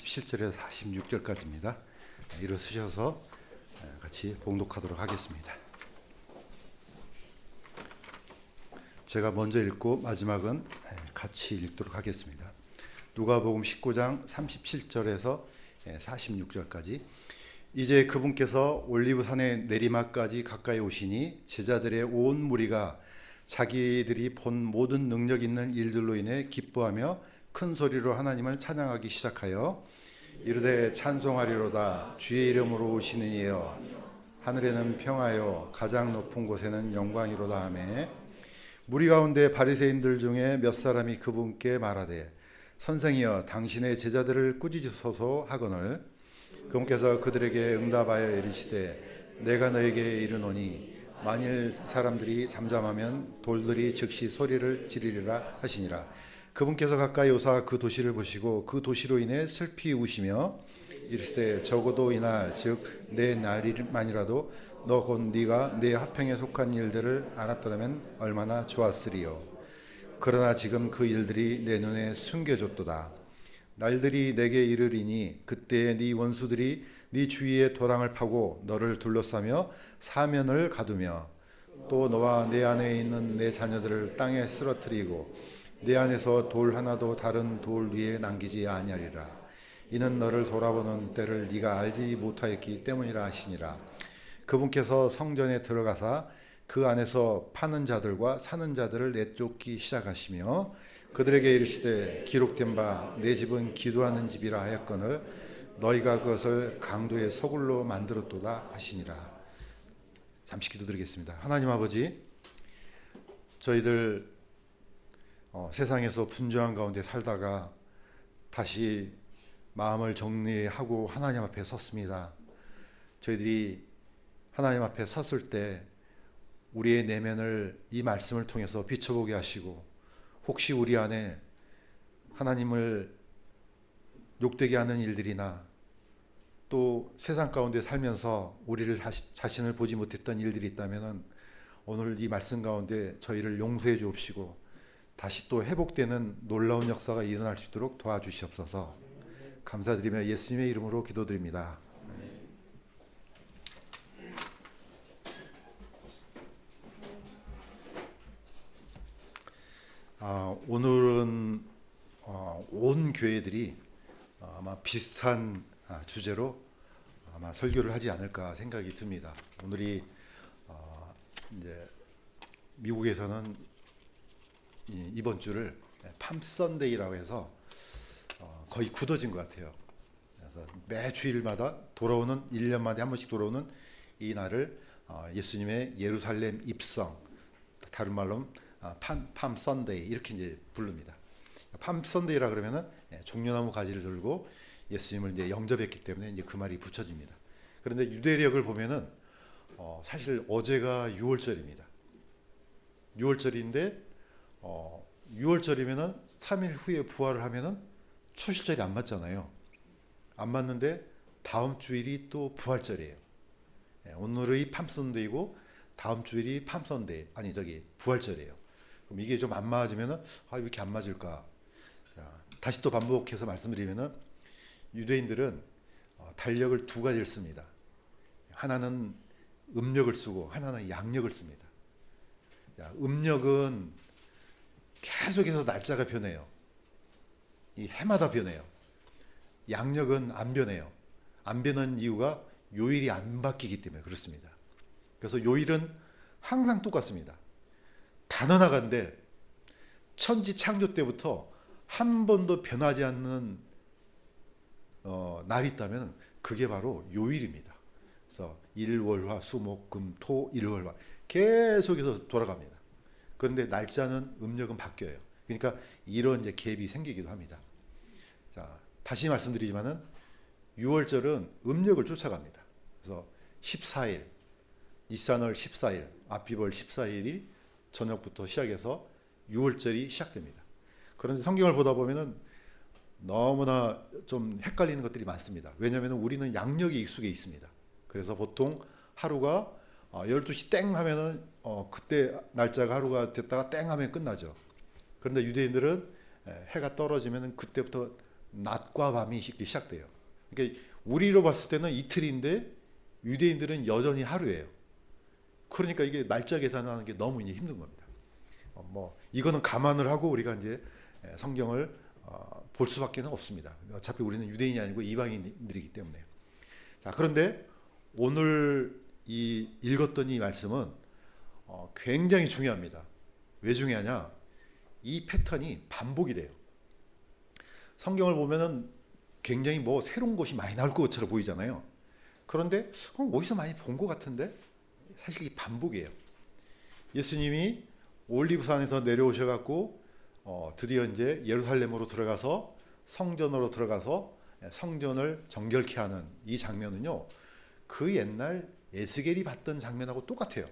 37절에서 46절까지입니다. 일어서셔서 같이 봉독하도록 하겠습니다. 제가 먼저 읽고 마지막은 같이 읽도록 하겠습니다. 누가복음 19장 37절에서 46절까지. 이제 그분께서 올리브산의 내리막까지 가까이 오시니 제자들의 온 무리가 자기들이 본 모든 능력 있는 일들로 인해 기뻐하며 큰 소리로 하나님을 찬양하기 시작하여 이르되 찬송하리로다. 주의 이름으로 오시는 이여 하늘에는 평화요 가장 높은 곳에는 영광이로다 하매, 무리 가운데 바리새인들 중에 몇 사람이 그분께 말하되 선생이여 당신의 제자들을 꾸짖으소서 하거늘, 그분께서 그들에게 응답하여 이르시되 내가 너에게 이르노니 만일 사람들이 잠잠하면 돌들이 즉시 소리를 지르리라 하시니라. 그분께서 가까이 오사 그 도시를 보시고 그 도시로 인해 슬피 우시며 이르시되 적어도 이날 즉 내 날만이라도 너 곧 네가 내 화평에 속한 일들을 알았더라면 얼마나 좋았으리요. 그러나 지금 그 일들이 내 눈에 숨겨졌도다. 날들이 내게 이르리니 그때에 네 원수들이 네 주위에 도랑을 파고 너를 둘러싸며 사면을 가두며 또 너와 내 안에 있는 내 자녀들을 땅에 쓰러뜨리고 내 안에서 돌 하나도 다른 돌 위에 남기지 아니하리라. 이는 너를 돌아보는 때를 네가 알지 못하였기 때문이라 하시니라. 그분께서 성전에 들어가사 그 안에서 파는 자들과 사는 자들을 내쫓기 시작하시며 그들에게 이르시되 기록된 바 내 집은 기도하는 집이라 하였거늘 너희가 그것을 강도의 소굴로 만들었도다 하시니라. 잠시 기도드리겠습니다. 하나님 아버지, 저희들 세상에서 분주한 가운데 살다가 다시 마음을 정리하고 하나님 앞에 섰습니다. 저희들이 하나님 앞에 섰을 때 우리의 내면을 이 말씀을 통해서 비춰보게 하시고, 혹시 우리 안에 하나님을 욕되게 하는 일들이나 또 세상 가운데 살면서 우리를 자신을 보지 못했던 일들이 있다면 오늘 이 말씀 가운데 저희를 용서해 주옵시고 다시 또 회복되는 놀라운 역사가 일어날 수 있도록 도와주시옵소서. 감사드리며 예수님의 이름으로 기도드립니다. 오늘은 온 교회들이 아마 비슷한 주제로 아마 설교를 하지 않을까 생각이 듭니다. 오늘이 이제 미국에서는 이번 주를 팜 선데이라고 해서 거의 굳어진 것 같아요. 그래서 매 주일마다 돌아오는 1년 만에 한 번씩 돌아오는 이 날을 예수님의 예루살렘 입성, 다른 말로 팜 선데이 이렇게 이제 부릅니다. 팜 선데이라 그러면은 종려나무 가지를 들고 예수님을 이제 영접했기 때문에 이제 그 말이 붙여집니다. 그런데 유대력을 보면은 사실 어제가 6월절입니다. 6월절인데 6월절이면은 3일 후에 부활을 하면은 초실절이 안 맞잖아요. 안 맞는데 다음 주일이 또 부활절이에요. 오늘의 팜선데이고 다음 주일이 팜선데이, 부활절이에요. 그럼 이게 좀 안 맞으면은 왜 이렇게 안 맞을까? 자, 다시 또 반복해서 말씀드리면은 유대인들은 달력을 두 가지를 씁니다. 하나는 음력을 쓰고 하나는 양력을 씁니다. 음력은 계속해서 날짜가 변해요. 이 해마다 변해요. 양력은 안 변해요. 안 변하는 이유가 요일이 안 바뀌기 때문에 그렇습니다. 그래서 요일은 항상 똑같습니다. 단 하나가인데 천지 창조 때부터 한 번도 변하지 않는 날이 있다면 그게 바로 요일입니다. 그래서 일월화 수목금토 일월화 계속해서 돌아갑니다. 그런데 날짜는 음력은 바뀌어요. 그러니까 이런 이제 갭이 생기기도 합니다. 자, 다시 말씀드리지만은 6월절은 음력을 쫓아갑니다. 그래서 14일, 이산월 14일, 아피벌 14일이 저녁부터 시작해서 6월절이 시작됩니다. 그런데 성경을 보다 보면은 너무나 좀 헷갈리는 것들이 많습니다. 왜냐하면 우리는 양력이 익숙해 있습니다. 그래서 보통 하루가 12시 땡 하면은 그때 날짜가 하루가 됐다가 땡 하면 끝나죠. 그런데 유대인들은 해가 떨어지면 그때부터 낮과 밤이 시작돼요. 그러니까 우리로 봤을 때는 이틀인데 유대인들은 여전히 하루예요. 그러니까 이게 날짜 계산하는 게 너무 이제 힘든 겁니다. 뭐 이거는 감안을 하고 우리가 이제 성경을 볼 수밖에 없습니다. 어차피 우리는 유대인이 아니고 이방인들이기 때문에. 자, 그런데 오늘 이 읽었던 이 말씀은 굉장히 중요합니다. 왜 중요하냐? 이 패턴이 반복이 돼요. 성경을 보면은 굉장히 뭐 새로운 것이 많이 나올 것처럼 보이잖아요. 그런데 어디서 많이 본 것 같은데 사실 이 반복이에요. 예수님이 올리브산에서 내려오셔갖고 드디어 이제 예루살렘으로 들어가서 성전으로 들어가서 성전을 정결케 하는 이 장면은요, 그 옛날 에스겔이 봤던 장면하고 똑같아요.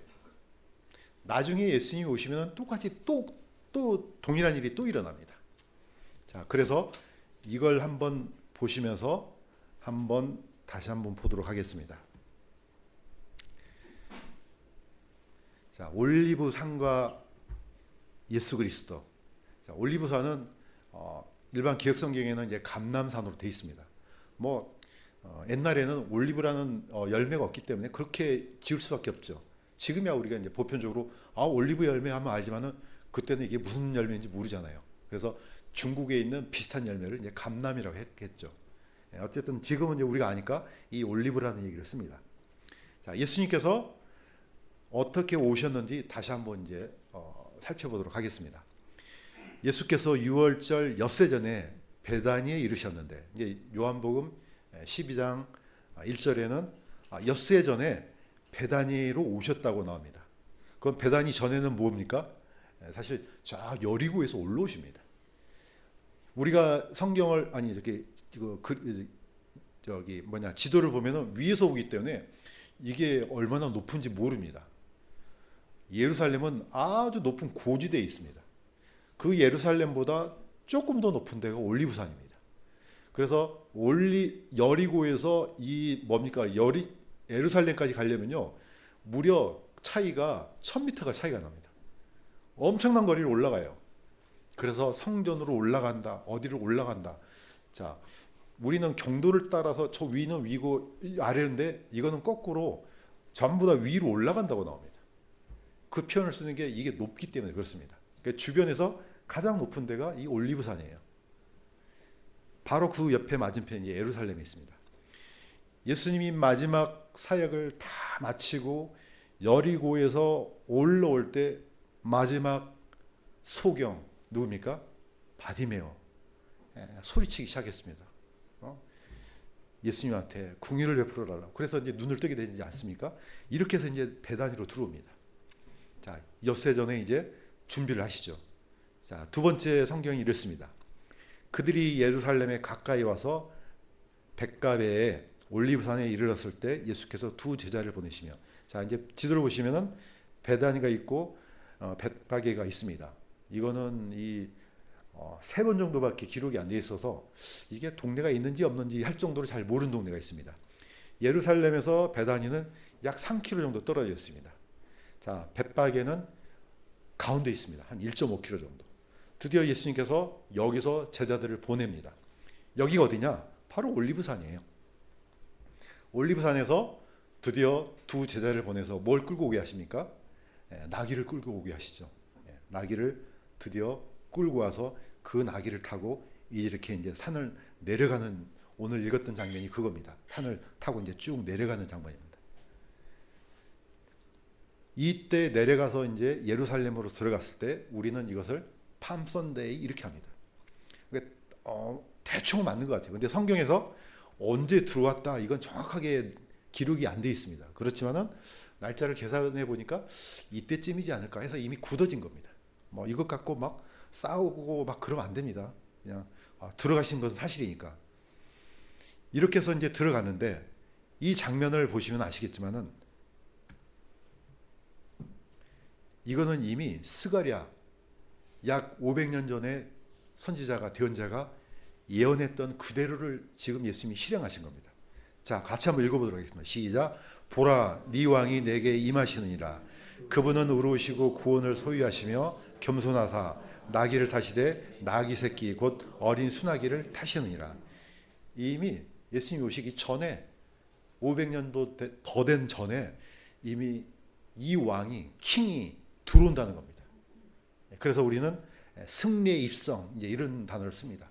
나중에 예수님이 오시면 똑같이 또 동일한 일이 또 일어납니다. 자, 그래서 이걸 한번 보시면서 다시 한번 보도록 하겠습니다. 자, 올리브산과 예수 그리스도. 자, 올리브산은 일반 기억 성경에는 이제 감람산으로 되어 있습니다. 옛날에는 올리브라는 열매가 없기 때문에 그렇게 지을 수밖에 없죠. 지금이야 우리가 이제 보편적으로 올리브 열매 하면 알지만은 그때는 이게 무슨 열매인지 모르잖아요. 그래서 중국에 있는 비슷한 열매를 이제 감람이라고 했겠죠. 어쨌든 지금은 이제 우리가 아니까 이 올리브라는 얘기를 씁니다. 자, 예수님께서 어떻게 오셨는지 다시 한번 이제 살펴보도록 하겠습니다. 예수께서 유월절 엿새 전에 베다니에 이르셨는데, 이제 요한복음 12장 1절에는 엿새 전에 베다니로 오셨다고 나옵니다. 그럼 베다니 전에는 뭡니까? 사실 저 여리고에서 올라오십니다. 우리가 성경을 지도를 보면은 위에서 오기 때문에 이게 얼마나 높은지 모릅니다. 예루살렘은 아주 높은 고지대에 있습니다. 그 예루살렘보다 조금 더 높은 데가 올리브산입니다. 그래서 여리고에서 예루살렘까지 가려면요, 무려 차이가 1000m가 차이가 납니다. 엄청난 거리를 올라가요. 그래서 성전으로 올라간다, 어디로 올라간다. 자, 우리는 경도를 따라서 저 위는 위고 아래인데 이거는 거꾸로 전부 다 위로 올라간다고 나옵니다. 그 표현을 쓰는 게 이게 높기 때문에 그렇습니다. 그러니까 주변에서 가장 높은 데가 이 올리브산이에요. 바로 그 옆에 맞은편이 예루살렘이 있습니다. 예수님이 마지막 사역을 다 마치고 여리고에서 올라올 때 마지막 소경 누굽니까? 바디메오 소리치기 시작했습니다. 예수님한테 궁유를 베풀어달라고. 그래서 이제 눈을 뜨게 되지 않습니까? 이렇게 해서 이제 베다니로 들어옵니다. 자, 엿새 전에 이제 준비를 하시죠. 자, 두 번째 성경이 이렇습니다. 그들이 예루살렘에 가까이 와서 벳가베에 올리브산에 이르렀을 때 예수께서 두 제자를 보내시며, 자, 이제 지도를 보시면은 베다니가 있고 벳가게가 있습니다. 이거는 세 번 정도밖에 기록이 안 돼 있어서 이게 동네가 있는지 없는지 할 정도로 잘 모르는 동네가 있습니다. 예루살렘에서 베다니는 약 3km 정도 떨어져 있습니다. 자, 벳바게는 가운데 있습니다. 한 1.5km 정도. 드디어 예수님께서 여기서 제자들을 보냅니다. 여기가 어디냐? 바로 올리브산이에요. 올리브산에서 드디어 두 제자를 보내서 뭘 끌고 오게 하십니까? 나귀를 끌고 오게 하시죠. 나귀를 드디어 끌고 와서 그 나귀를 타고 이렇게 이제 산을 내려가는, 오늘 읽었던 장면이 그겁니다. 산을 타고 이제 쭉 내려가는 장면입니다. 이때 내려가서 이제 예루살렘으로 들어갔을 때 우리는 이것을 팜 선데이 이렇게 합니다. 그러니까 대충 맞는 것 같아요. 근데 성경에서 언제 들어왔다 이건 정확하게 기록이 안 돼 있습니다. 그렇지만은 날짜를 계산해 보니까 이때쯤이지 않을까 해서 이미 굳어진 겁니다. 이것 갖고 막 싸우고 막 그러면 안 됩니다. 그냥 들어가신 것은 사실이니까. 이렇게 해서 이제 들어갔는데 이 장면을 보시면 아시겠지만은 이거는 이미 스가랴 약 500년 전에 선지자가 대언자가 예언했던 그대로를 지금 예수님이 실행하신 겁니다. 자, 같이 한번 읽어보도록 하겠습니다. 시작. 보라, 네 왕이 내게 임하시느니라. 그분은 의로우시고 구원을 소유하시며 겸손하사 나귀를 타시되 나귀 새끼 곧 어린 수나귀를 타시느니라. 이미 예수님 오시기 전에 500년도 더 된 전에 이미 이 왕이 킹이 들어온다는 겁니다. 그래서 우리는 승리의 입성 이제 이런 단어를 씁니다.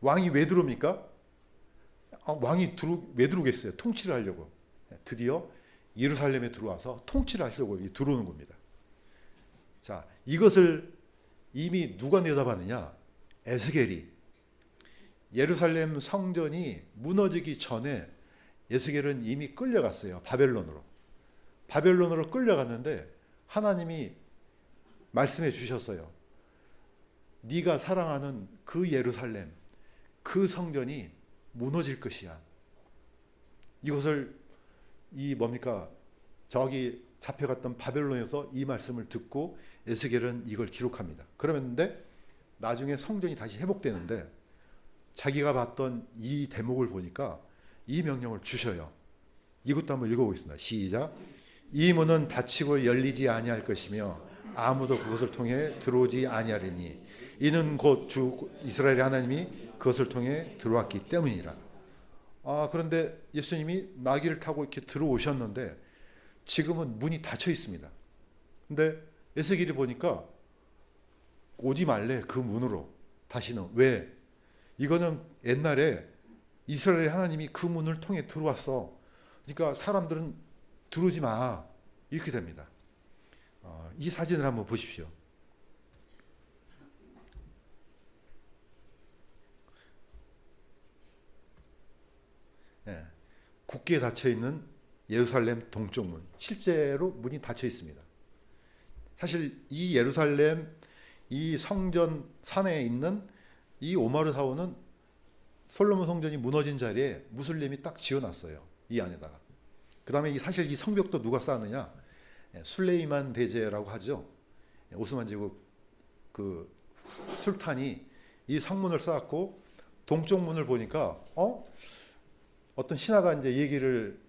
왕이 왜 들어옵니까? 왕이 왜 들어오겠어요? 통치를 하려고. 드디어 예루살렘에 들어와서 통치를 하려고 들어오는 겁니다. 자, 이것을 이미 누가 내다봤느냐? 에스겔이. 예루살렘 성전이 무너지기 전에 에스겔은 이미 끌려갔어요. 바벨론으로. 바벨론으로 끌려갔는데 하나님이 말씀해 주셨어요. 네가 사랑하는 그 예루살렘, 그 성전이 무너질 것이야. 이것을 뭡니까? 저기 잡혀갔던 바벨론에서 이 말씀을 듣고 에스겔은 이걸 기록합니다. 그러는데 나중에 성전이 다시 회복되는데 자기가 봤던 이 대목을 보니까 이 명령을 주셔요. 이것도 한번 읽어보겠습니다. 시작. 이 문은 닫히고 열리지 아니할 것이며 아무도 그것을 통해 들어오지 아니하리니 이는 곧 주 이스라엘의 하나님이 그것을 통해 들어왔기 때문이라. 그런데 예수님이 나귀를 타고 이렇게 들어오셨는데 지금은 문이 닫혀 있습니다. 근데 에스겔이 보니까 오지 말래, 그 문으로 다시는. 왜? 이거는 옛날에 이스라엘 하나님이 그 문을 통해 들어왔어. 그러니까 사람들은 들어오지 마. 이렇게 됩니다. 이 사진을 한번 보십시오. 네. 굳게 닫혀 있는 예루살렘 동쪽 문. 실제로 문이 닫혀 있습니다. 사실 이 예루살렘 이 성전 산에 있는 이 오마르 사원은 솔로몬 성전이 무너진 자리에 무슬림이 딱 지어놨어요. 이 안에다가. 그 다음에 사실 이 성벽도 누가 쌓았느냐? 술레이만 대제라고 하죠. 오스만 제국 그 술탄이 이 성문을 쌓았고 동쪽 문을 보니까 어떤 신하가 이제 얘기를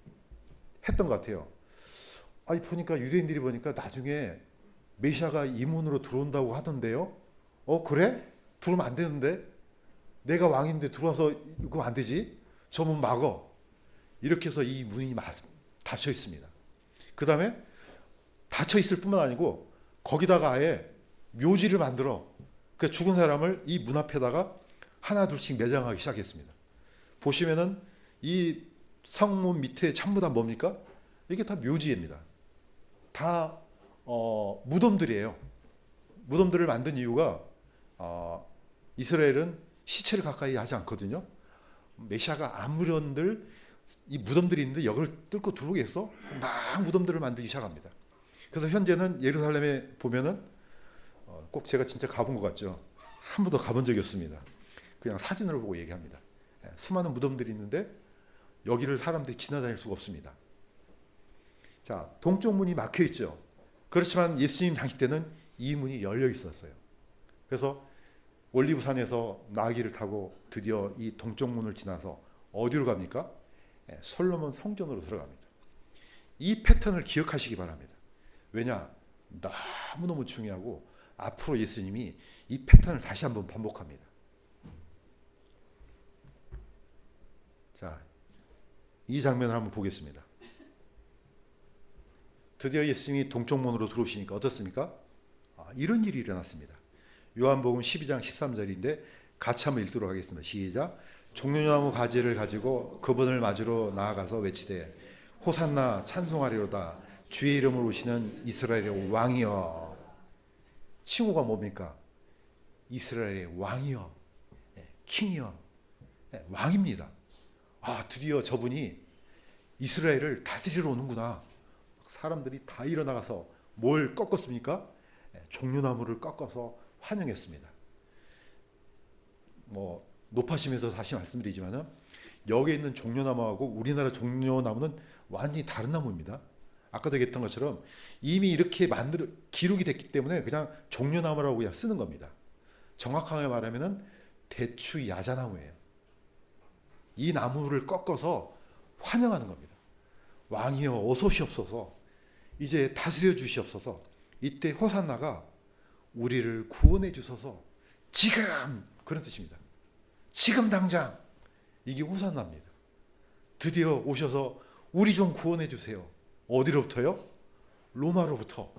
했던 것 같아요. 보니까 유대인들이 보니까 나중에 메시아가 이 문으로 들어온다고 하던데요. 그래? 들어오면 안 되는데? 내가 왕인데 들어와서 이거 안 되지? 저 문 막어. 이렇게 해서 이 문이 닫혀 있습니다. 그 다음에 닫혀 있을 뿐만 아니고 거기다가 아예 묘지를 만들어 그 죽은 사람을 이 문 앞에다가 하나 둘씩 매장하기 시작했습니다. 보시면은 이 성문 밑에 전부 다 뭡니까? 이게 다 묘지입니다. 다 무덤들이에요. 무덤들을 만든 이유가 이스라엘은 시체를 가까이 하지 않거든요. 메시아가 아무런들 이 무덤들이 있는데 여기를 뚫고 들어오겠어? 막 무덤들을 만들기 시작합니다. 그래서 현재는 예루살렘에 보면은 꼭 제가 진짜 가본 것 같죠. 한 번도 가본 적이 없습니다. 그냥 사진으로 보고 얘기합니다. 수많은 무덤들이 있는데 여기를 사람들이 지나다닐 수가 없습니다. 자, 동쪽 문이 막혀 있죠. 그렇지만 예수님 당시 때는 이 문이 열려 있었어요. 그래서 올리브산에서 나귀를 타고 드디어 이 동쪽 문을 지나서 어디로 갑니까? 솔로몬 성전으로 들어갑니다. 이 패턴을 기억하시기 바랍니다. 왜냐? 너무너무 중요하고 앞으로 예수님이 이 패턴을 다시 한번 반복합니다. 자, 이 장면을 한번 보겠습니다. 드디어 예수님이 동쪽 문으로 들어오시니까 어떻습니까? 이런 일이 일어났습니다. 요한복음 12장 13절인데 같이 한번 읽도록 하겠습니다. 시작. 종려나무 가지를 가지고 그분을 맞으러 나아가서 외치되 호산나 찬송하리로다 주의 이름으로 오시는 이스라엘의 왕이여. 칭호가 뭡니까? 이스라엘의 왕이여, 킹이여, 왕입니다. 드디어 저분이 이스라엘을 다스리러 오는구나. 사람들이 다 일어나가서 뭘 꺾었습니까? 종려나무를 꺾어서 환영했습니다. 높아심에서 다시 말씀드리지만은 여기 있는 종려나무하고 우리나라 종려나무는 완전히 다른 나무입니다. 아까도 얘기했던 것처럼 이미 이렇게 기록이 됐기 때문에 그냥 종려나무라고 그냥 쓰는 겁니다. 정확하게 말하면은 대추 야자나무예요. 이 나무를 꺾어서 환영하는 겁니다. 왕이여 어서 오시옵소서. 이제 다스려 주시옵소서. 이때 호산나가 우리를 구원해 주소서. 지금 그런 뜻입니다. 지금 당장 이게 호산나입니다. 드디어 오셔서 우리 좀 구원해 주세요. 어디로부터요? 로마로부터.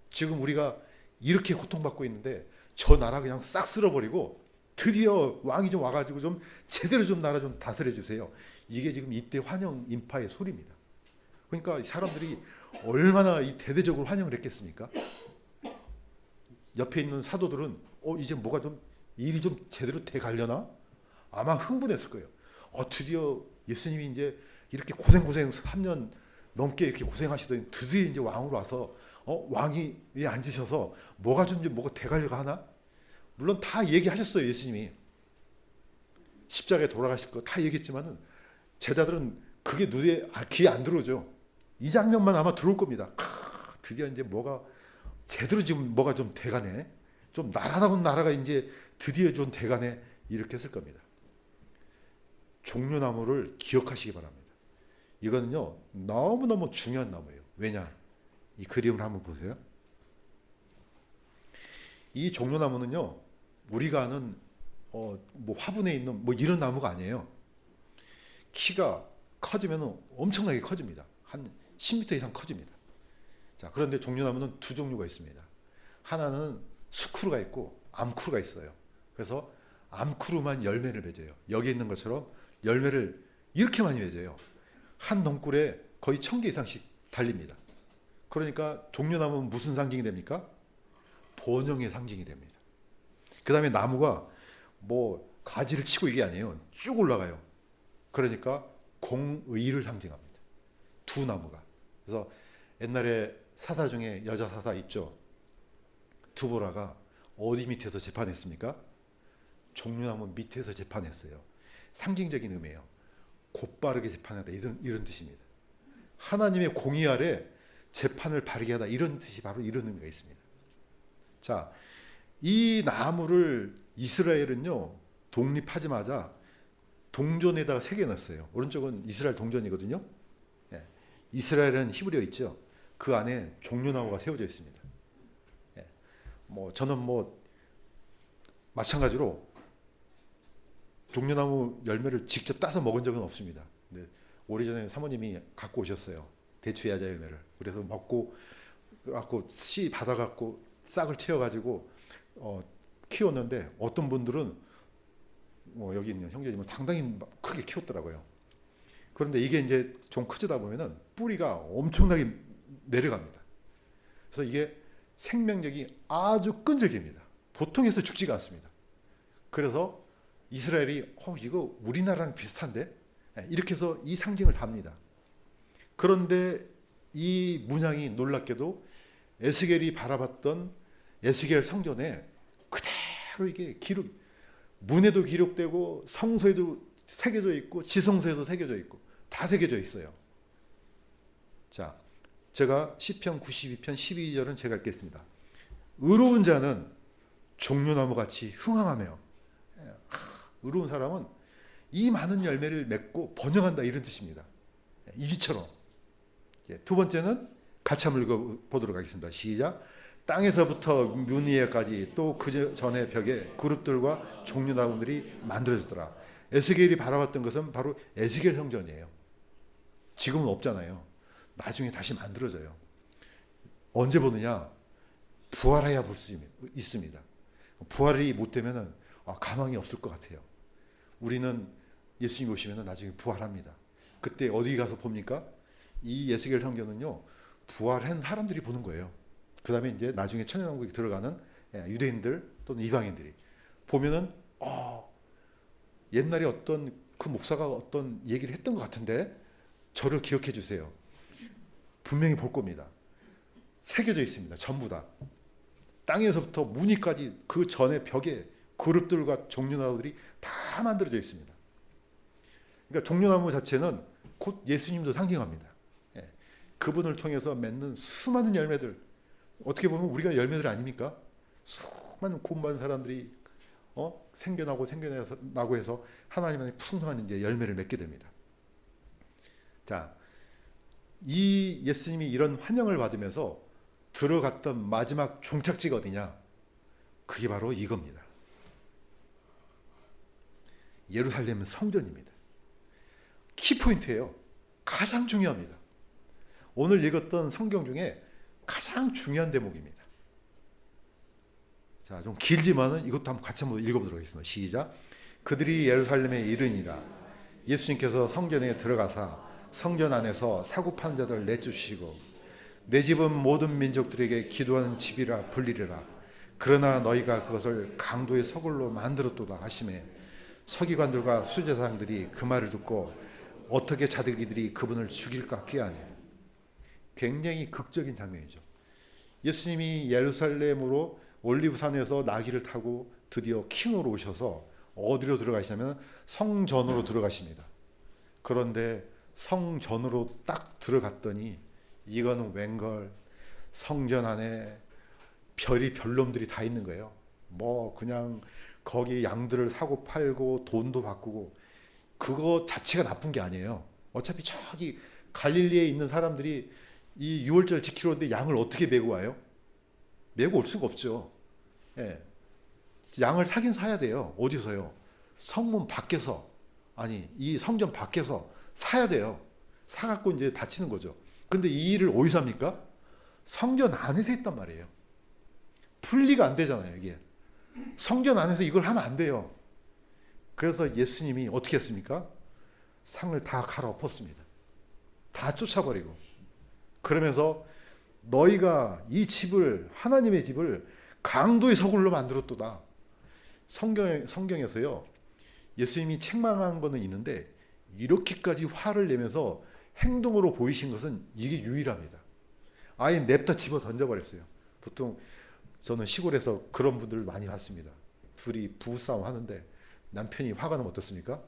지금 우리가 이렇게 고통받고 있는데 저 나라 그냥 싹 쓸어버리고 드디어 왕이 좀 와가지고 좀 제대로 좀 나라 좀 다스려 주세요. 이게 지금 이때 환영 인파의 소리입니다. 그러니까 사람들이 얼마나 이 대대적으로 환영을 했겠습니까? 옆에 있는 사도들은 이제 뭐가 좀 일이 좀 제대로 돼 가려나? 아마 흥분했을 거예요. 드디어 예수님이 이제 이렇게 고생 3년 넘게 이렇게 고생하시더니 드디어 이제 왕으로 와서 왕이 위에 앉으셔서 뭐가 좀 이제 뭐가 돼 가려고 하나? 물론 다 얘기하셨어요. 예수님이 십자가에 돌아가실 거 다 얘기했지만은 제자들은 그게 눈에 귀에 안 들어오죠. 이 장면만 아마 들어올 겁니다. 드디어 이제 뭐가 제대로 지금 뭐가 좀 돼가네. 좀 나라다운 나라가 이제 드디어 좀 돼가네. 이렇게 했을 겁니다. 종려나무를 기억하시기 바랍니다. 이거는요 너무너무 중요한 나무예요. 왜냐? 이 그림을 한번 보세요. 이 종려나무는요 우리가 아는 뭐 화분에 있는 뭐 이런 나무가 아니에요. 키가 커지면 엄청나게 커집니다. 한 10m 이상 커집니다. 자, 그런데 종려나무는 두 종류가 있습니다. 하나는 수쿠루가 있고 암쿠루가 있어요. 그래서 암쿠루만 열매를 맺어요. 여기 있는 것처럼 열매를 이렇게 많이 맺어요. 한 덩굴에 거의 1000개 이상씩 달립니다. 그러니까 종려나무는 무슨 상징이 됩니까? 번영의 상징이 됩니다. 그 다음에 나무가 뭐 가지를 치고 이게 아니에요. 쭉 올라가요. 그러니까 공의를 상징합니다. 두 나무가. 그래서 옛날에 사사 중에 여자 사사 있죠. 드보라가 어디 밑에서 재판했습니까? 종려나무 밑에서 재판했어요. 상징적인 의미예요. 곧바르게 재판하다 이런 뜻입니다. 하나님의 공의 아래 재판을 바르게 하다 이런 뜻이 바로 이런 의미가 있습니다. 자, 이 나무를 이스라엘은요 독립하자마자 동전에다가 새겨놨어요. 오른쪽은 이스라엘 동전이거든요. 예. 이스라엘은 히브리어 있죠. 그 안에 종려나무가 세워져 있습니다. 예. 저는 마찬가지로 종려나무 열매를 직접 따서 먹은 적은 없습니다. 근데 오래전에 사모님이 갖고 오셨어요. 대추야자 열매를. 그래서 먹고 씨 받아갖고 싹을 틔워가지고 키웠는데 어떤 분들은 여기 있는 형제님은 상당히 크게 키웠더라고요. 그런데 이게 이제 좀 커지다 보면은 뿌리가 엄청나게 내려갑니다. 그래서 이게 생명력이 아주 끈적입니다. 보통 해서 죽지가 않습니다. 그래서 이스라엘이 이거 우리나라랑 비슷한데? 이렇게 해서 이 상징을 답니다. 그런데 이 문양이 놀랍게도 에스겔이 바라봤던 에스겔 성전에 그대로 이게 문에도 기록되고 성서에도 새겨져 있고 지성서에도 새겨져 있고 다 새겨져 있어요. 자, 제가 시편 92편 12절은 제가 읽겠습니다. 의로운 자는 종려나무 같이 흥황하며, 의로운 사람은 이 많은 열매를 맺고 번영한다 이런 뜻입니다. 이처럼. 두 번째는 같이 한번 읽어보도록 하겠습니다. 시작. 땅에서부터 문 위에까지 또 그 전에 벽에 그룹들과 종려나무들이 만들어졌더라. 에스겔이 바라봤던 것은 바로 에스겔 성전이에요. 지금은 없잖아요. 나중에 다시 만들어져요. 언제 보느냐? 부활해야 볼 수 있습니다. 부활이 못 되면은 가망이 없을 것 같아요. 우리는 예수님 오시면은 나중에 부활합니다. 그때 어디 가서 봅니까? 이 에스겔 성전은요 부활한 사람들이 보는 거예요. 그 다음에 이제 나중에 천년왕국에 들어가는 유대인들 또는 이방인들이 보면은 옛날에 어떤 그 목사가 어떤 얘기를 했던 것 같은데 저를 기억해 주세요. 분명히 볼 겁니다. 새겨져 있습니다. 전부 다. 땅에서부터 무늬까지 그 전에 벽에 그룹들과 종려나무들이 다 만들어져 있습니다. 그러니까 종려나무 자체는 곧 예수님도 상징합니다. 그분을 통해서 맺는 수많은 열매들, 어떻게 보면 우리가 열매들 아닙니까? 수많은 곰반 사람들이 생겨나고 해서 하나님의 풍성한 이제 열매를 맺게 됩니다. 자, 이 예수님이 이런 환영을 받으면서 들어갔던 마지막 종착지가 어디냐? 그게 바로 이겁니다. 예루살렘은 성전입니다. 키포인트예요. 가장 중요합니다. 오늘 읽었던 성경 중에 가장 중요한 대목입니다. 자, 좀 길지만은 이것도 한번 같이 한번 읽어보도록 하겠습니다. 시작. 그들이 예루살렘에 이르니라. 예수님께서 성전에 들어가사 성전 안에서 사고 파는 자들을 내쫓으시고 내 집은 모든 민족들에게 기도하는 집이라 불리리라. 그러나 너희가 그것을 강도의 서글로 만들었도다 하시매 서기관들과 수제사장들이 그 말을 듣고 어떻게 자기들이 그분을 죽일까 꾀하니. 굉장히 극적인 장면이죠. 예수님이 예루살렘으로 올리브산에서 나귀를 타고 드디어 킹으로 오셔서 어디로 들어가시냐면 성전으로 들어가십니다. 그런데 성전으로 딱 들어갔더니 이거는 웬걸, 성전 안에 별놈들이 다 있는 거예요. 뭐 그냥 거기 양들을 사고 팔고 돈도 바꾸고, 그거 자체가 나쁜 게 아니에요. 어차피 저기 갈릴리에 있는 사람들이 이 유월절 지키러 오는데 양을 어떻게 메고 와요? 메고 올 수가 없죠. 예. 양을 사긴 사야 돼요. 어디서요? 성문 밖에서, 아니 이 성전 밖에서 사야 돼요. 사갖고 이제 바치는 거죠. 근데 이 일을 어디서 합니까? 성전 안에서 했단 말이에요. 분리가 안 되잖아요. 이게 성전 안에서 이걸 하면 안 돼요. 그래서 예수님이 어떻게 했습니까? 상을 다 갈아엎었습니다. 다 쫓아버리고, 그러면서 너희가 이 집을, 하나님의 집을 강도의 서굴로 만들었도다. 성경에서요, 예수님이 책망한 거는 있는데 이렇게까지 화를 내면서 행동으로 보이신 것은 이게 유일합니다. 아예 냅다 집어 던져버렸어요. 보통 저는 시골에서 그런 분들을 많이 봤습니다. 둘이 부부싸움 하는데 남편이 화가 나면 어떻습니까?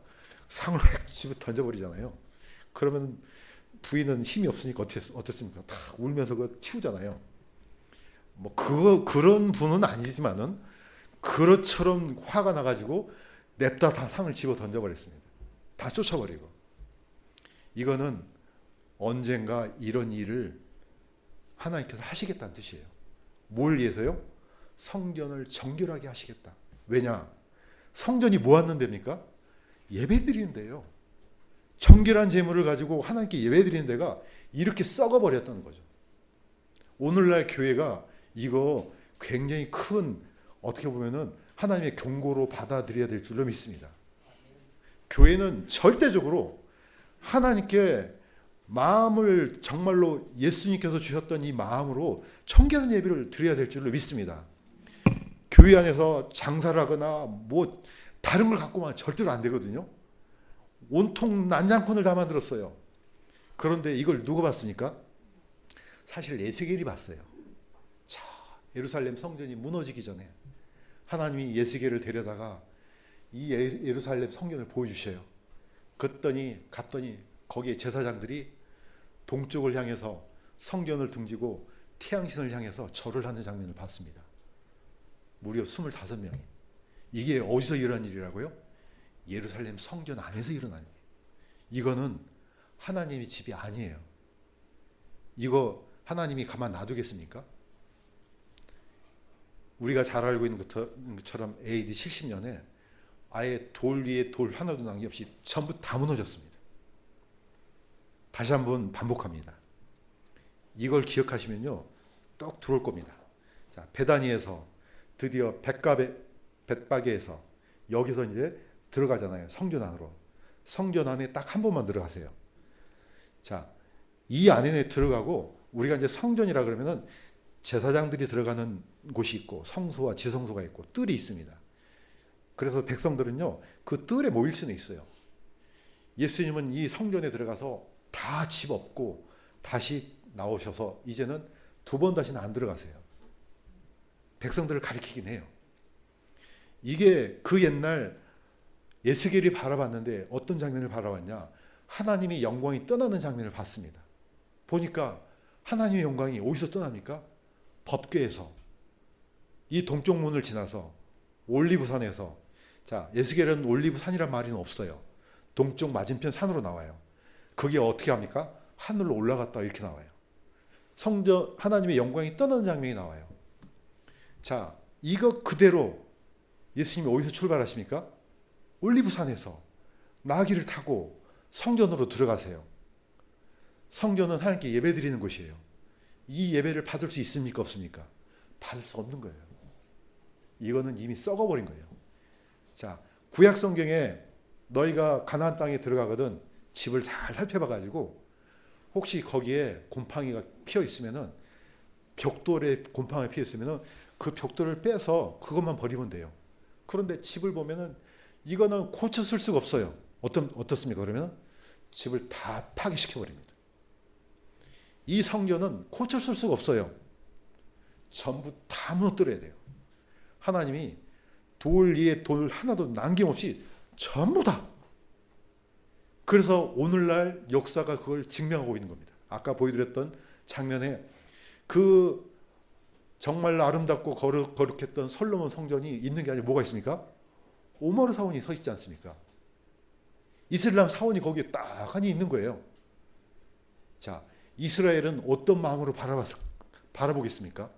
상을 집어 던져버리잖아요. 그러면 부인은 힘이 없으니까 어떻습니까? 다 울면서 그거 치우잖아요. 뭐 그런 분은 아니지만은 그것처럼 화가 나가지고 냅다 다 상을 집어 던져버렸습니다. 다 쫓아버리고. 이거는 언젠가 이런 일을 하나님께서 하시겠다는 뜻이에요. 뭘 위해서요? 성전을 정결하게 하시겠다. 왜냐? 성전이 뭐 하는 데입니까? 예배 드리는 데예요. 정결한 제물을 가지고 하나님께 예배 드리는 데가 이렇게 썩어버렸다는 거죠. 오늘날 교회가 이거 굉장히 큰, 어떻게 보면은 하나님의 경고로 받아들여야 될 줄로 믿습니다. 교회는 절대적으로 하나님께 마음을 정말로 예수님께서 주셨던 이 마음으로 청결한 예배를 드려야 될 줄로 믿습니다. 교회 안에서 장사를 하거나 뭐 다른 걸 갖고만 절대로 안 되거든요. 온통 난장판을 다 만들었어요. 그런데 이걸 누가 봤습니까? 사실 에스겔이 봤어요. 자, 예루살렘 성전이 무너지기 전에 하나님이 에스겔을 데려다가 이 예루살렘 성전을 보여주셔요. 갔더니 거기에 제사장들이 동쪽을 향해서 성전을 등지고 태양신을 향해서 절을 하는 장면을 봤습니다. 무려 25명이. 이게 어디서 일어난 일이라고요? 예루살렘 성전 안에서 일어난 일. 이거는 하나님의 집이 아니에요. 이거 하나님이 가만 놔두겠습니까? 우리가 잘 알고 있는 것처럼 AD 70년에 아예 돌 위에 돌 하나도 남김없이 전부 다 무너졌습니다. 다시 한번 반복합니다. 이걸 기억하시면요, 똑 들어올 겁니다. 자, 베다니에서 드디어 벳바게에서 여기서 이제 들어가잖아요. 성전 안으로. 성전 안에 딱 한 번만 들어가세요. 자, 이 안에 들어가고 우리가 이제 성전이라 그러면은 제사장들이 들어가는 곳이 있고 성소와 지성소가 있고 뜰이 있습니다. 그래서 백성들은요, 그 뜰에 모일 수는 있어요. 예수님은 이 성전에 들어가서 다 집엎고 다시 나오셔서 이제는 두 번 다시는 안 들어가세요. 백성들을 가리키긴 해요. 이게 그 옛날 에스겔이 바라봤는데 어떤 장면을 바라봤냐? 하나님의 영광이 떠나는 장면을 봤습니다. 보니까 하나님의 영광이 어디서 떠납니까? 법궤에서, 이 동쪽 문을 지나서 올리브산에서. 자, 에스겔은 올리브산이란 말은 없어요. 동쪽 맞은편 산으로 나와요. 그게 어떻게 합니까? 하늘로 올라갔다 이렇게 나와요. 성전, 하나님의 영광이 떠나는 장면이 나와요. 자, 이거 그대로 예수님이 어디서 출발하십니까? 올리브산에서 나귀를 타고 성전으로 들어가세요. 성전은 하나님께 예배드리는 곳이에요. 이 예배를 받을 수 있습니까? 없습니까? 받을 수 없는 거예요. 이거는 이미 썩어버린 거예요. 자, 구약 성경에 너희가 가나안 땅에 들어가거든 집을 잘 살펴봐가지고 혹시 거기에 곰팡이가 피어 있으면은 벽돌에 곰팡이가 피어 있으면은 그 벽돌을 빼서 그것만 버리면 돼요. 그런데 집을 보면은 이거는 고쳐 쓸 수가 없어요. 어떻습니까? 그러면 집을 다 파괴시켜 버립니다. 이 성전은 고쳐 쓸 수가 없어요. 전부 다 무너뜨려야 돼요. 하나님이 돌 위에 돌 하나도 남김없이 전부 다. 그래서 오늘날 역사가 그걸 증명하고 있는 겁니다. 아까 보여드렸던 장면에 그 정말 아름답고 거룩했던 솔로몬 성전이 있는 게 아니라 뭐가 있습니까? 오므르 사원이 서 있지 않습니까? 이슬람 사원이 거기에 딱하니 있는 거예요. 자, 이스라엘은 어떤 마음으로 바라보겠습니까?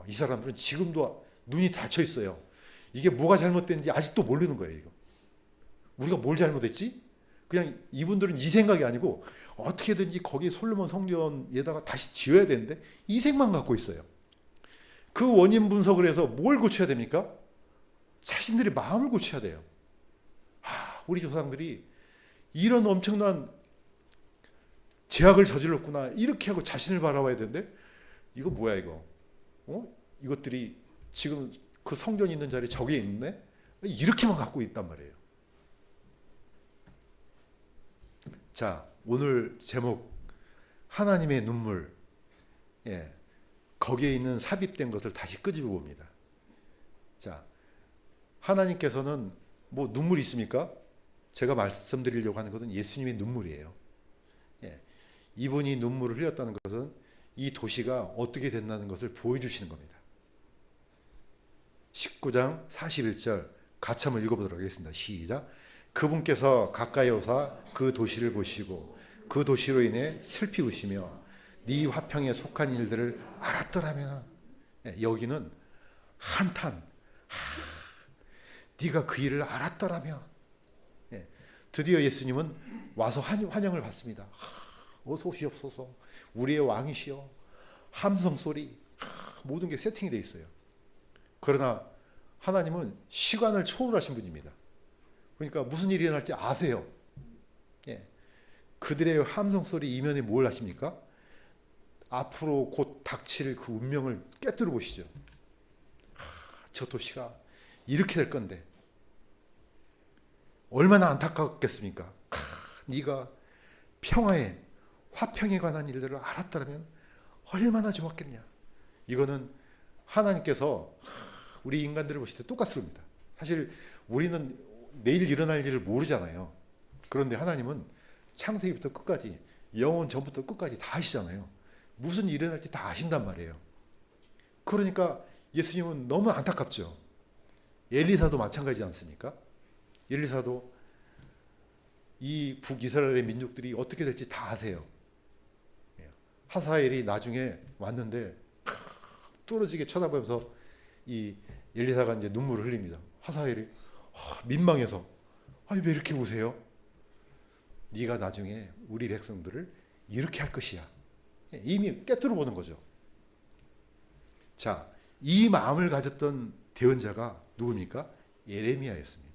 이 사람들은 지금도 눈이 닫혀 있어요. 이게 뭐가 잘못됐는지 아직도 모르는 거예요. 이거. 우리가 뭘 잘못했지? 그냥 이분들은 이 생각이 아니고 어떻게든지 거기 솔로몬 성전에다가 다시 지어야 되는데 이 생각만 갖고 있어요. 그 원인 분석을 해서 뭘 고쳐야 됩니까? 자신들의 마음을 고쳐야 돼요. 우리 조상들이 이런 엄청난 죄악을 저질렀구나 이렇게 하고 자신을 바라봐야 되는데 이거 뭐야 이거? 이것들이 지금 그 성전이 있는 자리에 저게 있네? 이렇게만 갖고 있단 말이에요. 자, 오늘 제목 하나님의 눈물. 예, 거기에 있는 삽입된 것을 다시 끄집어 봅니다. 자, 하나님께서는 뭐 눈물이 있습니까? 제가 말씀드리려고 하는 것은 예수님의 눈물이에요. 예, 이분이 눈물을 흘렸다는 것은 이 도시가 어떻게 된다는 것을 보여주시는 겁니다. 19장 41절 같이 한번 읽어보도록 하겠습니다. 시작. 그분께서 가까이 오사 그 도시를 보시고 그 도시로 인해 슬피 우시며 네 화평에 속한 일들을 알았더라면. 여기는 한탄. 네가 그 일을 알았더라면. 드디어 예수님은 와서 환영을 받습니다. 어서 오시옵소서. 우리의 왕이시여. 함성 소리. 모든 게 세팅이 되어 있어요. 그러나 하나님은 시간을 초월하신 분입니다. 그러니까 무슨 일이 일어날지 아세요. 예. 그들의 함성 소리 이면에 뭘 하십니까? 앞으로 곧 닥칠 그 운명을 깨뜨려 보시죠. 저 도시가 이렇게 될 건데 얼마나 안타깝겠습니까? 네가 평화에 화평에 관한 일들을 알았다면 얼마나 좋았겠냐. 이거는 하나님께서 우리 인간들을 보실 때 똑같습니다. 사실 우리는 내일 일어날 일을 모르잖아요. 그런데 하나님은 창세기부터 끝까지 영원 전부터 끝까지 다 아시잖아요. 무슨 일이 일어날지 다 아신단 말이에요. 그러니까 예수님은 너무 안타깝죠. 엘리사도 마찬가지지 않습니까? 엘리사도 이 북이스라엘의 민족들이 어떻게 될지 다 아세요. 하사엘이 나중에 왔는데 뚫어지게 쳐다보면서 이 엘리사가 이제 눈물을 흘립니다. 하사엘이 민망해서 왜 이렇게 우세요? 네가 나중에 우리 백성들을 이렇게 할 것이야. 이미 깨뜨려 보는 거죠. 자, 이 마음을 가졌던 대언자가 누굽니까? 예레미야였습니다.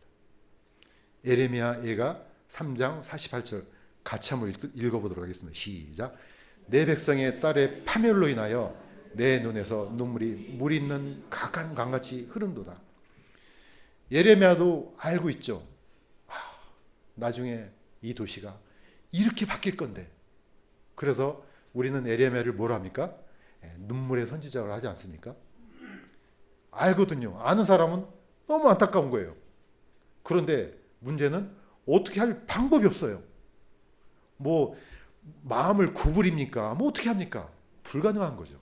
예레미야 얘가 3장 48절 같이 한번 읽어보도록 하겠습니다. 시작. 내 백성의 딸의 파멸로 인하여 내 눈에서 눈물이 물 있는 강한 강같이 흐른도다. 예레미야도 알고 있죠. 나중에 이 도시가 이렇게 바뀔 건데. 그래서 우리는 예레미야를 뭐라 합니까? 눈물의 선지자라고 하지 않습니까? 알거든요. 아는 사람은 너무 안타까운 거예요. 그런데 문제는 어떻게 할 방법이 없어요. 뭐 마음을 구부립니까? 뭐 어떻게 합니까? 불가능한 거죠.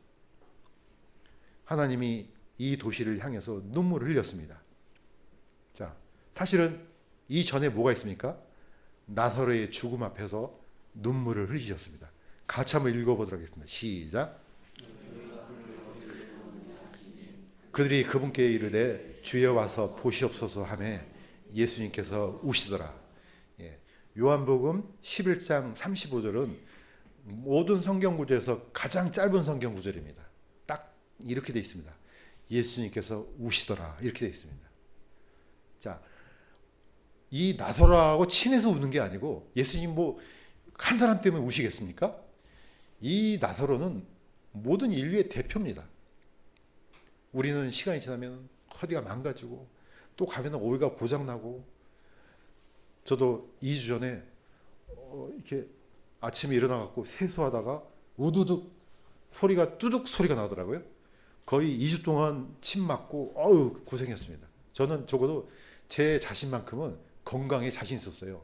하나님이 이 도시를 향해서 눈물을 흘렸습니다. 자, 사실은 이전에 뭐가 있습니까? 나사로의 죽음 앞에서 눈물을 흘리셨습니다. 같이 한번 읽어보도록 하겠습니다. 시작. 그들이 그분께 이르되 주여 와서 보시옵소서 하매 예수님께서 우시더라. 예. 요한복음 11장 35절은 모든 성경 구절에서 가장 짧은 성경 구절입니다. 딱 이렇게 돼 있습니다. 예수님께서 우시더라 이렇게 돼 있습니다. 자, 이 나사로하고 친해서 우는 게 아니고 예수님 뭐 한 사람 때문에 우시겠습니까? 이 나사로는 모든 인류의 대표입니다. 우리는 시간이 지나면 허리가 망가지고 또 가면 오이가 고장나고, 저도 2주 전에 이렇게 아침에 일어나갖고 세수하다가 우두둑 소리가 뚜둑 소리가 나더라고요. 거의 2주 동안 침 맞고 고생했습니다. 저는 적어도 제 자신만큼은 건강에 자신 있었어요.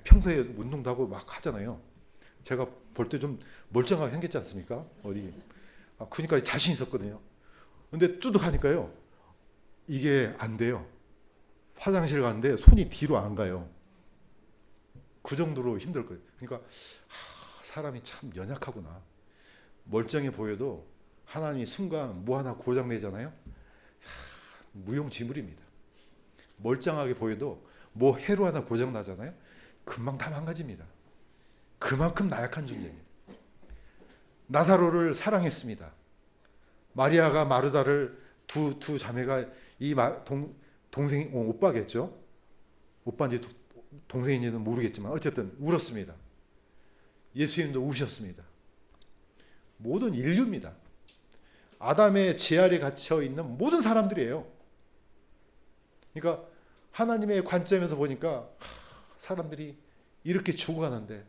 평소에 운동도 하고 막 하잖아요. 제가 볼 때 좀 멀쩡하게 생겼지 않습니까? 어디. 그러니까 자신 있었거든요. 근데 뚜둑 하니까요, 이게 안 돼요. 화장실 가는데 손이 뒤로 안 가요. 그 정도로 힘들 거예요. 그러니까 사람이 참 연약하구나. 멀쩡해 보여도 하나님이 순간 뭐 하나 고장내잖아요. 무용지물입니다. 멀쩡하게 보여도 뭐 해로 하나 고장나잖아요. 금방 다 망가집니다. 그만큼 나약한 존재입니다. 나사로를 사랑했습니다. 마리아가 마르다를 두 자매가 이 동생 오빠겠죠. 오빠인지 동생인지는 모르겠지만 어쨌든 울었습니다. 예수님도 우셨습니다. 모든 인류입니다. 아담의 제 아래 갇혀 있는 모든 사람들이에요. 그러니까 하나님의 관점에서 보니까 사람들이 이렇게 죽어가는데,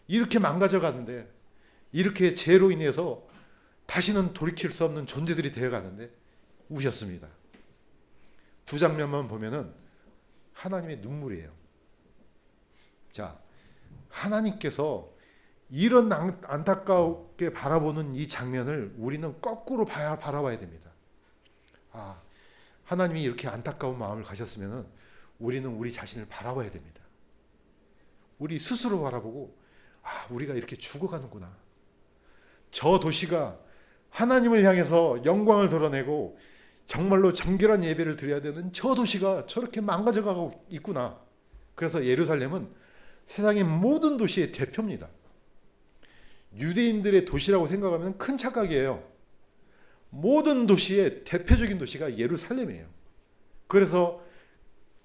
이렇게 망가져가는데, 이렇게 죄로 인해서 다시는 돌이킬 수 없는 존재들이 되어가는데 우셨습니다. 두 장면만 보면은 하나님의 눈물이에요. 자, 하나님께서 이런 안타깝게 바라보는 이 장면을 우리는 거꾸로 바라봐야 됩니다. 하나님이 이렇게 안타까운 마음을 가졌으면 우리는 우리 자신을 바라봐야 됩니다. 우리 스스로 바라보고 우리가 이렇게 죽어가는구나. 저 도시가 하나님을 향해서 영광을 드러내고 정말로 정결한 예배를 드려야 되는 저 도시가 저렇게 망가져가고 있구나. 그래서 예루살렘은 세상의 모든 도시의 대표입니다. 유대인들의 도시라고 생각하면 큰 착각이에요. 모든 도시의 대표적인 도시가 예루살렘이에요. 그래서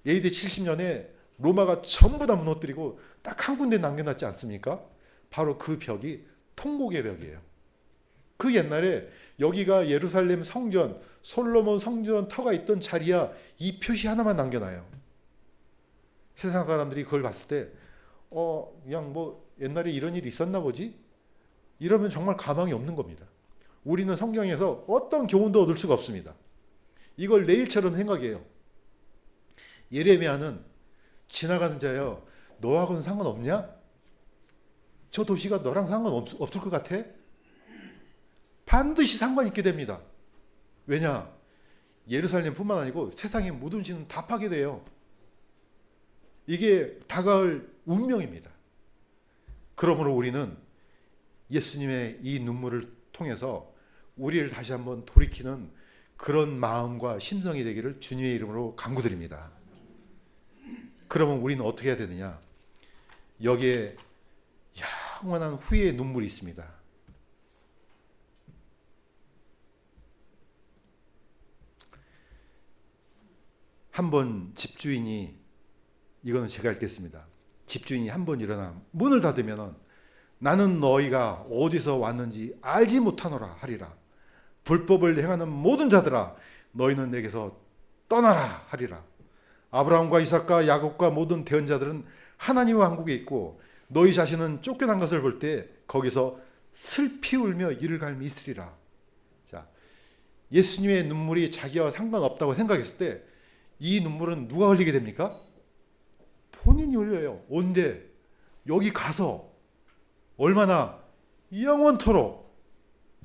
AD 70년에 로마가 전부 다 무너뜨리고 딱 한 군데 남겨놨지 않습니까? 바로 그 벽이 통곡의 벽이에요. 그 옛날에 여기가 예루살렘 성전, 솔로몬 성전 터가 있던 자리야, 이 표시 하나만 남겨놔요. 세상 사람들이 그걸 봤을 때 그냥 뭐 옛날에 이런 일이 있었나 보지? 이러면 정말 가망이 없는 겁니다. 우리는 성경에서 어떤 교훈도 얻을 수가 없습니다. 이걸 내일처럼 생각해요. 예레미야는 지나가는 자여, 너하고는 상관없냐? 저 도시가 너랑 상관없을 것 같아? 반드시 상관 있게 됩니다. 왜냐? 예루살렘뿐만 아니고 세상의 모든 시는 다 파괴돼요. 이게 다가올 운명입니다. 그러므로 우리는 예수님의 이 눈물을 통해서 우리를 다시 한번 돌이키는 그런 마음과 심성이 되기를 주님의 이름으로 간구드립니다. 그러면 우리는 어떻게 해야 되느냐? 여기에 영원한 후회의 눈물이 있습니다. 한번 집주인이, 이거는 제가 읽겠습니다. 집주인이 한번 일어나 문을 닫으면 나는 너희가 어디서 왔는지 알지 못하노라 하리라. 불법을 행하는 모든 자들아, 너희는 내게서 떠나라 하리라. 아브라함과 이삭과 야곱과 모든 대언자들은 하나님의 왕국에 있고 너희 자신은 쫓겨난 것을 볼 때 거기서 슬피 울며 이를 갈미 있으리라. 자, 예수님의 눈물이 자기와 상관없다고 생각했을 때 이 눈물은 누가 흘리게 됩니까? 본인이 흘려요. 언제? 여기 가서 얼마나 영원토록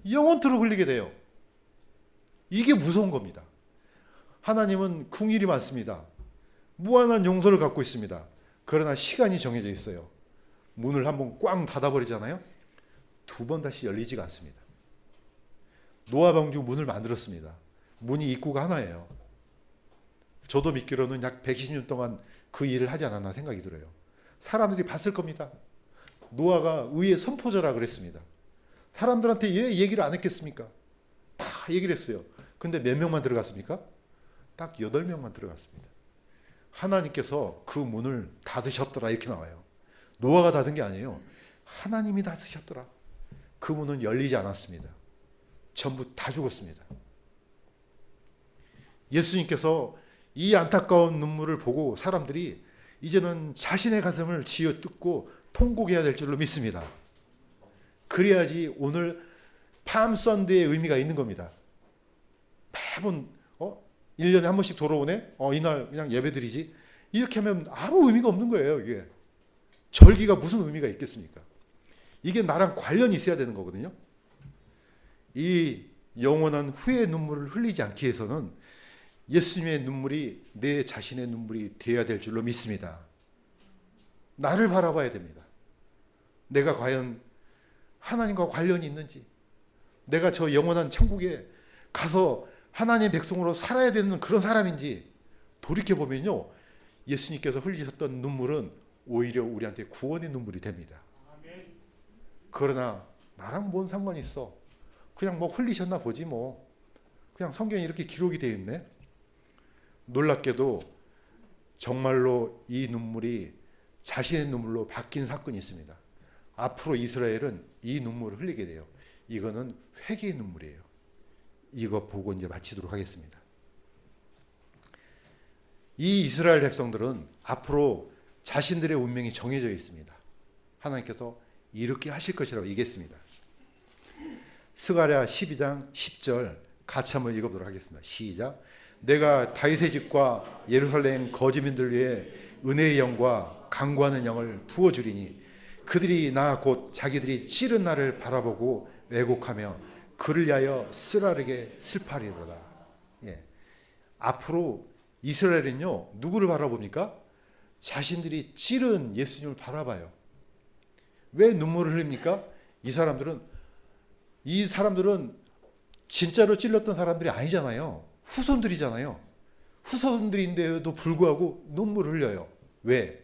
흘리게 돼요. 이게 무서운 겁니다. 하나님은 궁일이 많습니다. 무한한 용서를 갖고 있습니다. 그러나 시간이 정해져 있어요. 문을 한번 꽝 닫아버리잖아요. 두 번 다시 열리지가 않습니다. 노아 방주 문을 만들었습니다. 문이 입구가 하나예요. 저도 믿기로는 약 120년 동안 그 일을 하지 않았나 생각이 들어요. 사람들이 봤을 겁니다. 노아가 의의 선포자라 그랬습니다. 사람들한테 왜 얘기를 안 했겠습니까? 다 얘기를 했어요. 근데 몇 명만 들어갔습니까? 딱 8명만 들어갔습니다. 하나님께서 그 문을 닫으셨더라 이렇게 나와요. 노아가 닫은 게 아니에요. 하나님이 닫으셨더라. 그 문은 열리지 않았습니다. 전부 다 죽었습니다. 예수님께서 이 안타까운 눈물을 보고 사람들이 이제는 자신의 가슴을 쥐어뜯고 통곡해야 될 줄로 믿습니다. 그래야지 오늘 팜 선데이의 의미가 있는 겁니다. 매번 1년에 한 번씩 돌아오네? 이날 그냥 예배드리지? 이렇게 하면 아무 의미가 없는 거예요. 이게 절기가 무슨 의미가 있겠습니까? 이게 나랑 관련이 있어야 되는 거거든요. 이 영원한 후회의 눈물을 흘리지 않기 위해서는 예수님의 눈물이 내 자신의 눈물이 되어야 될 줄로 믿습니다. 나를 바라봐야 됩니다. 내가 과연 하나님과 관련이 있는지, 내가 저 영원한 천국에 가서 하나님의 백성으로 살아야 되는 그런 사람인지 돌이켜보면요, 예수님께서 흘리셨던 눈물은 오히려 우리한테 구원의 눈물이 됩니다. 그러나 나랑 뭔 상관이 있어? 그냥 뭐 흘리셨나 보지 뭐. 그냥 성경에 이렇게 기록이 되어 있네. 놀랍게도 정말로 이 눈물이 자신의 눈물로 바뀐 사건이 있습니다. 앞으로 이스라엘은 이 눈물을 흘리게 돼요. 이거는 회개의 눈물이에요. 이거 보고 이제 마치도록 하겠습니다. 이 이스라엘 백성들은 앞으로 자신들의 운명이 정해져 있습니다. 하나님께서 이렇게 하실 것이라고 얘기했습니다. 스가랴 12장 10절 같이 한번 읽어보도록 하겠습니다. 시작. 내가 다윗의 집과 예루살렘 거주민들 위해 은혜의 영과 강구하는 영을 부어주리니 그들이 나 곧 자기들이 찌른 나를 바라보고 왜곡하며 그를 위하여 쓰라르게 슬퍼하리로다. 예. 앞으로 이스라엘은요, 누구를 바라봅니까? 자신들이 찌른 예수님을 바라봐요. 왜 눈물을 흘립니까? 이 사람들은 진짜로 찔렀던 사람들이 아니잖아요. 후손들이잖아요. 후손들인데도 불구하고 눈물을 흘려요. 왜?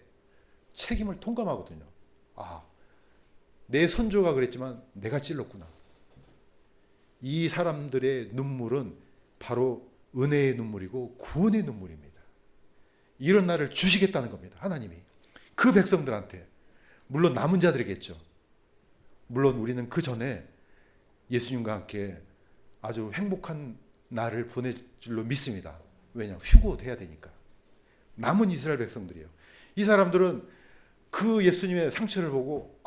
책임을 통감하거든요. 아, 내 선조가 그랬지만 내가 찔렀구나. 이 사람들의 눈물은 바로 은혜의 눈물이고 구원의 눈물입니다. 이런 날을 주시겠다는 겁니다. 하나님이. 그 백성들한테. 물론 남은 자들이겠죠. 물론 우리는 그 전에 예수님과 함께 아주 행복한 날을 보낼 줄로 믿습니다. 왜냐? 휴고돼야 되니까. 남은 이스라엘 백성들이에요. 이 사람들은 그 예수님의 상처를 보고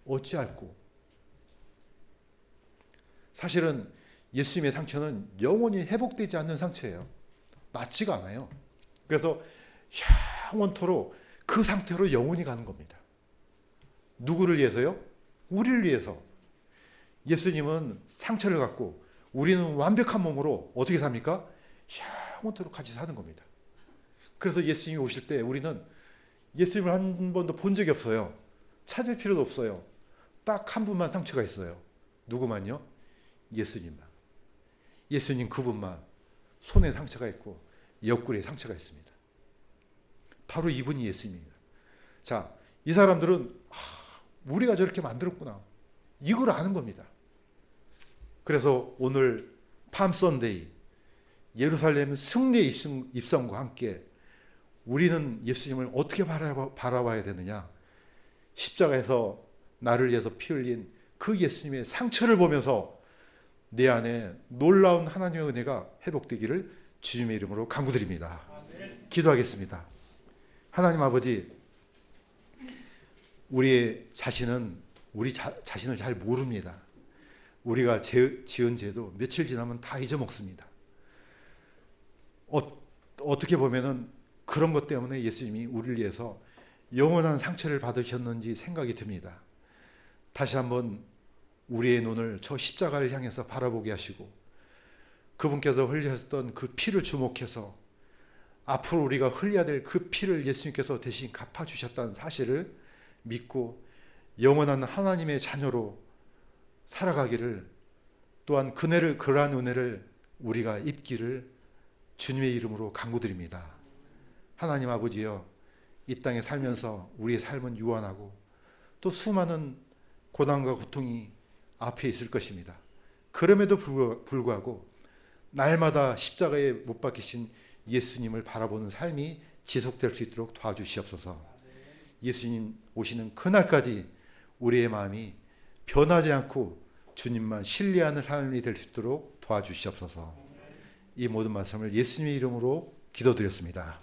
어찌할꼬. 사실은 예수님의 상처는 영원히 회복되지 않는 상처예요. 낫지가 않아요. 그래서 영원토록 그 상태로 영원히 가는 겁니다. 누구를 위해서요? 우리를 위해서. 예수님은 상처를 갖고 우리는 완벽한 몸으로 어떻게 삽니까? 영원토록 같이 사는 겁니다. 그래서 예수님이 오실 때 우리는 예수님을 한 번도 본 적이 없어요. 찾을 필요도 없어요. 딱 한 분만 상처가 있어요. 누구만요? 예수님만. 예수님 그분만 손에 상처가 있고 옆구리에 상처가 있습니다. 바로 이분이 예수님입니다. 자, 이 사람들은 우리가 저렇게 만들었구나. 이걸 아는 겁니다. 그래서 오늘 팜 선데이 예루살렘 승리의 입성과 함께 우리는 예수님을 어떻게 바라봐야 되느냐. 십자가에서 나를 위해서 피 흘린 그 예수님의 상처를 보면서 내 안에 놀라운 하나님의 은혜가 회복되기를 주님의 이름으로 간구드립니다. 기도하겠습니다. 하나님 아버지, 우리 자신을 잘 모릅니다. 우리가 지은 죄도 며칠 지나면 다 잊어먹습니다. 어떻게 보면은 그런 것 때문에 예수님이 우리를 위해서 영원한 상처를 받으셨는지 생각이 듭니다. 다시 한번 우리의 눈을 저 십자가를 향해서 바라보게 하시고 그분께서 흘리셨던 그 피를 주목해서 앞으로 우리가 흘려야 될 그 피를 예수님께서 대신 갚아주셨다는 사실을 믿고 영원한 하나님의 자녀로 살아가기를, 또한 그러한 은혜를 우리가 입기를 주님의 이름으로 간구드립니다. 하나님 아버지여, 이 땅에 살면서 우리의 삶은 유한하고 또 수많은 고난과 고통이 앞에 있을 것입니다. 그럼에도 불구하고 날마다 십자가에 못 박히신 예수님을 바라보는 삶이 지속될 수 있도록 도와주시옵소서. 예수님 오시는 그날까지 우리의 마음이 변하지 않고 주님만 신뢰하는 삶이 될 수 있도록 도와주시옵소서. 이 모든 말씀을 예수님의 이름으로 기도드렸습니다.